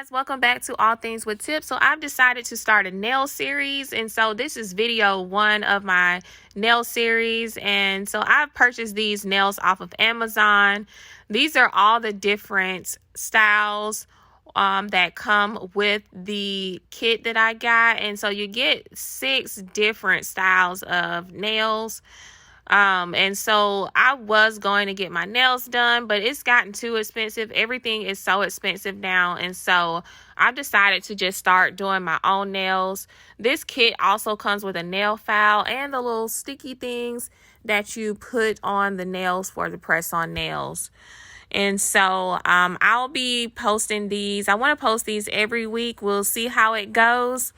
guys, welcome back to All Things with Tips. So I've decided to start a nail series, and so this is video 1 of my nail series. And so I've purchased these nails off of Amazon. These are all the different styles that come with the kit that I got, and so you get 6 different styles of nails. And so I was going to get my nails done, but it's gotten too expensive. Everything is so expensive now. And so I've decided to just start doing my own nails. This kit also comes with a nail file and the little sticky things that you put on the nails for the press-on nails. And so I'll be posting these. I want to post these every week. We'll see how it goes.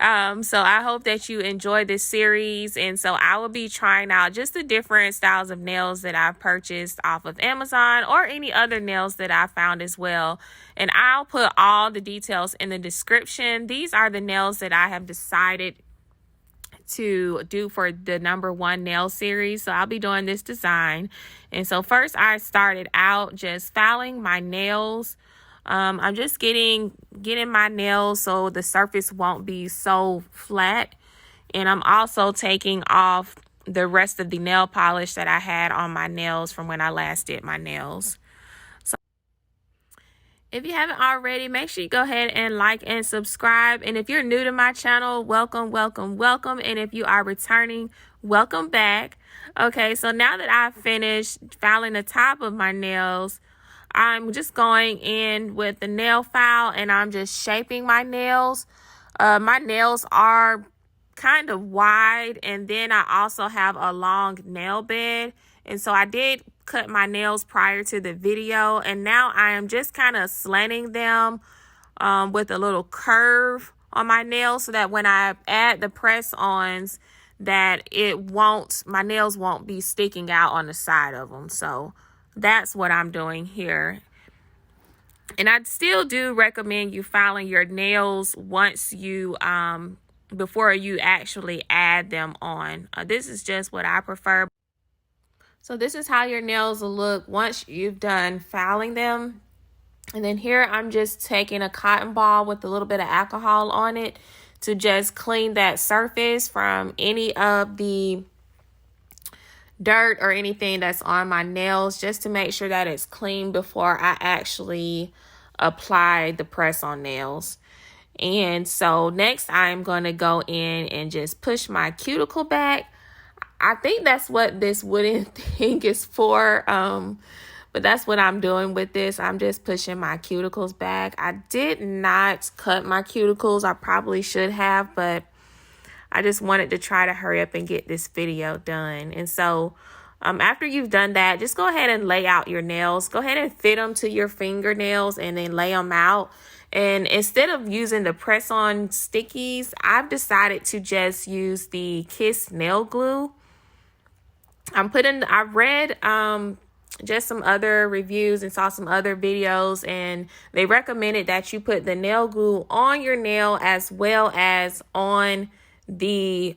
So I hope that you enjoy this series. And so I will be trying out just the different styles of nails that I've purchased off of Amazon or any other nails that I found as well. And I'll put all the details in the description. These are the nails that I have decided to do for the #1 nail series. So I'll be doing this design. And so first I started out just filing my nails. I'm just getting my nails so the surface won't be so flat. And I'm also taking off the rest of the nail polish that I had on my nails from when I last did my nails. So if you haven't already, make sure you go ahead and like and subscribe. And if you're new to my channel, welcome, welcome, welcome. And if you are returning, welcome back. Okay, so now that I've finished filing the top of my nails, I'm just going in with the nail file and I'm just shaping my nails. My nails are kind of wide, and then I also have a long nail bed. And so I did cut my nails prior to the video, and now I am just kind of slanting them with a little curve on my nails so that when I add the press-ons, that my nails won't be sticking out on the side of them. So that's what I'm doing here. And I still do recommend you filing your nails once you before you actually add them on. This is just what I prefer. So this is how your nails will look once you've done filing them. And then here I'm just taking a cotton ball with a little bit of alcohol on it to just clean that surface from any of the dirt or anything that's on my nails, just to make sure that it's clean before I actually apply the press-on nails. And so next I'm going to go in and just push my cuticle back. I think that's what this wooden thing is for, but that's what I'm doing with this. I'm just pushing my cuticles back. I did not cut my cuticles. I probably should have, but I just wanted to try to hurry up and get this video done. And so after you've done that, just go ahead and lay out your nails. Go ahead and fit them to your fingernails and then lay them out. And instead of using the press-on stickies, I've decided to just use the Kiss nail glue. I read just some other reviews and saw some other videos, and they recommended that you put the nail glue on your nail as well as on the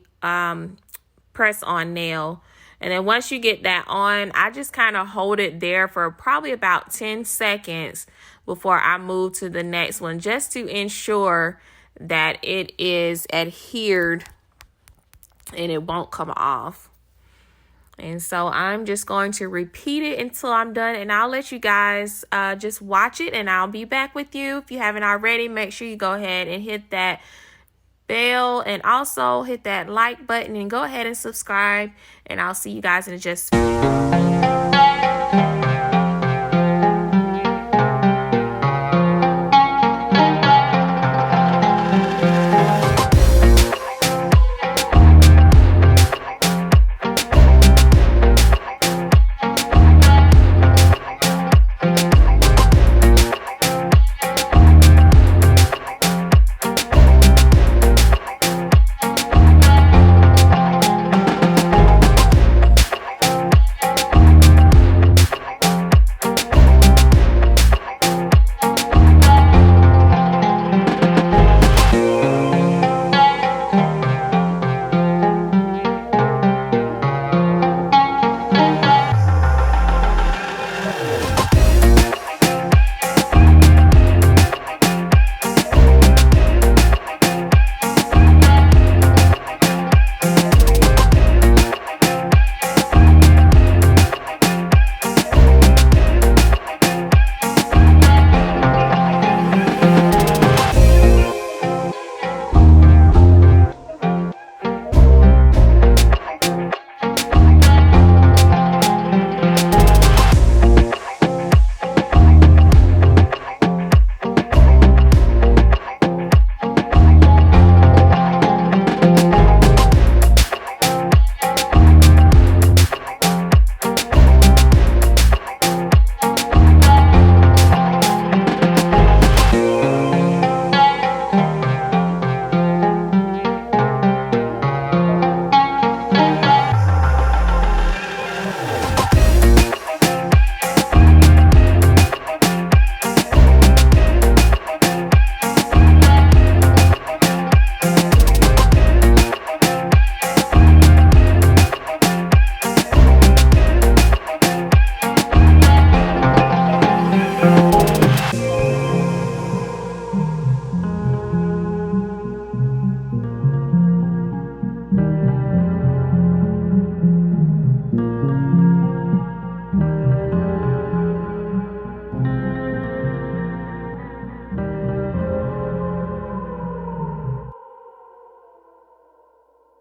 press-on nail. And then once you get that on, I just kind of hold it there for probably about 10 seconds before I move to the next one, just to ensure that it is adhered and it won't come off. And so I'm just going to repeat it until I'm done, and I'll let you guys just watch it, and I'll be back with you. If you haven't already, make sure you go ahead and hit that bell and also hit that like button and go ahead and subscribe, and I'll see you guys in just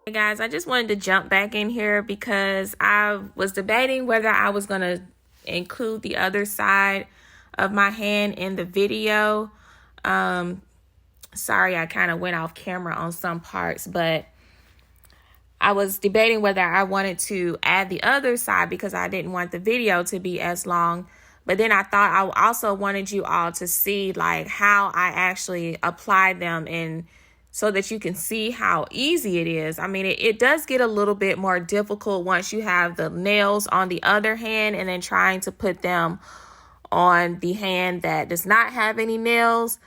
Hey guys, I just wanted to jump back in here because I was debating whether I was going to include the other side of my hand in the video. Sorry, I kind of went off camera on some parts, but I was debating whether I wanted to add the other side because I didn't want the video to be as long. But then I thought I also wanted you all to see like how I actually apply them, and so that you can see how easy it is. I mean, it does get a little bit more difficult once you have the nails on the other hand and then trying to put them on the hand that does not have any nails,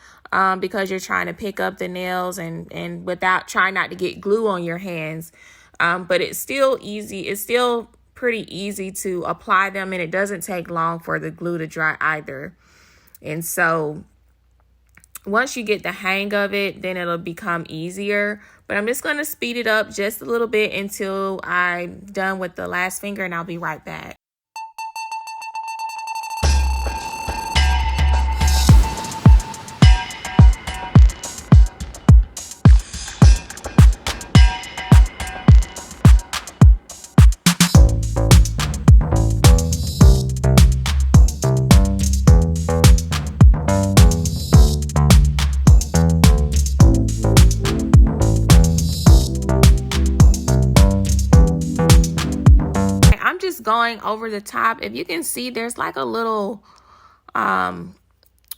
because you're trying to pick up the nails and without trying not to get glue on your hands. But it's still easy. It's still pretty easy to apply them, and it doesn't take long for the glue to dry either. And so once you get the hang of it, then it'll become easier. But I'm just going to speed it up just a little bit until I'm done with the last finger, and I'll be right back. Going over the top, if you can see, there's like a little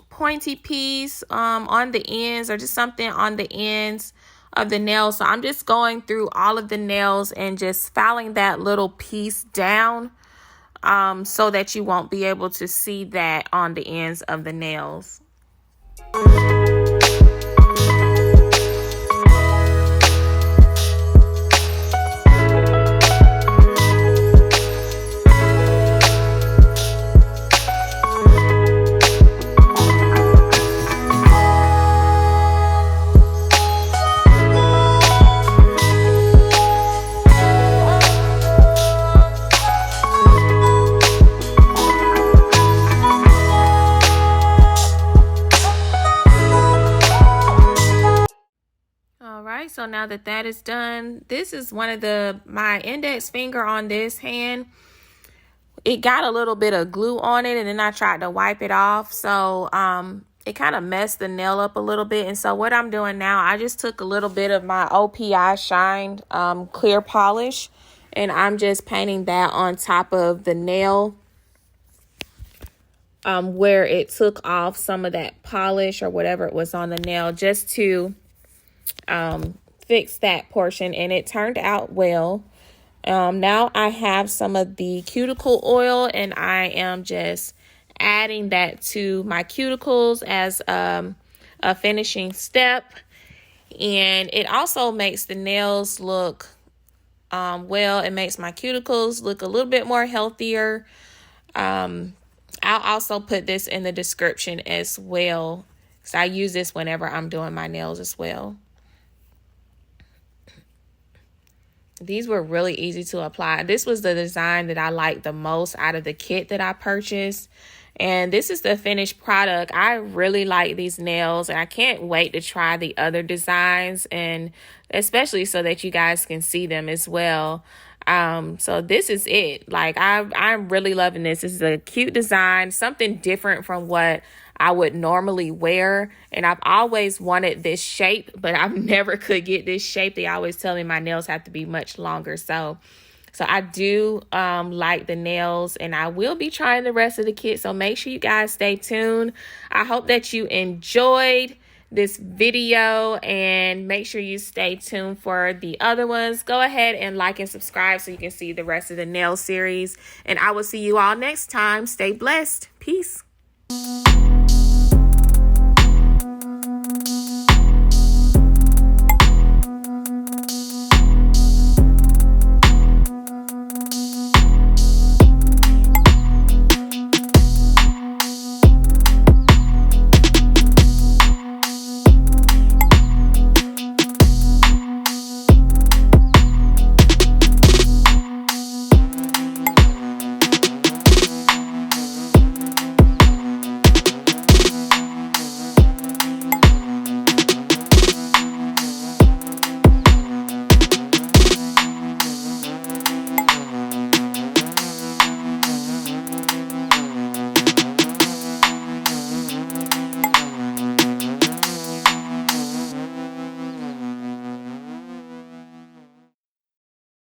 pointy piece on the ends, or just something on the ends of the nails. So I'm just going through all of the nails and just filing that little piece down, so that you won't be able to see that on the ends of the nails. So now that that is done, this is one of my index finger on this hand. It got a little bit of glue on it, and then I tried to wipe it off. So it kind of messed the nail up a little bit. And so what I'm doing now, I just took a little bit of my OPI Shine clear polish, and I'm just painting that on top of the nail where it took off some of that polish or whatever it was on the nail, just to fix that portion, and it turned out well. Now I have some of the cuticle oil, and I am just adding that to my cuticles as a finishing step. And it also makes the nails look well. It makes my cuticles look a little bit more healthier. I'll also put this in the description as well, because I use this whenever I'm doing my nails as well. These were really easy to apply. This was the design that I liked the most out of the kit that I purchased. And this is the finished product. I really like these nails, and I can't wait to try the other designs, and especially so that you guys can see them as well. So this is it. Like, I'm really loving this. This is a cute design, something different from what I would normally wear. And I've always wanted this shape, but I never could get this shape. They always tell me my nails have to be much longer. So I do like the nails, and I will be trying the rest of the kit. So make sure you guys stay tuned. I hope that you enjoyed this video, and make sure you stay tuned for the other ones. Go ahead and like and subscribe so you can see the rest of the nail series. And I will see you all next time. Stay blessed. Peace.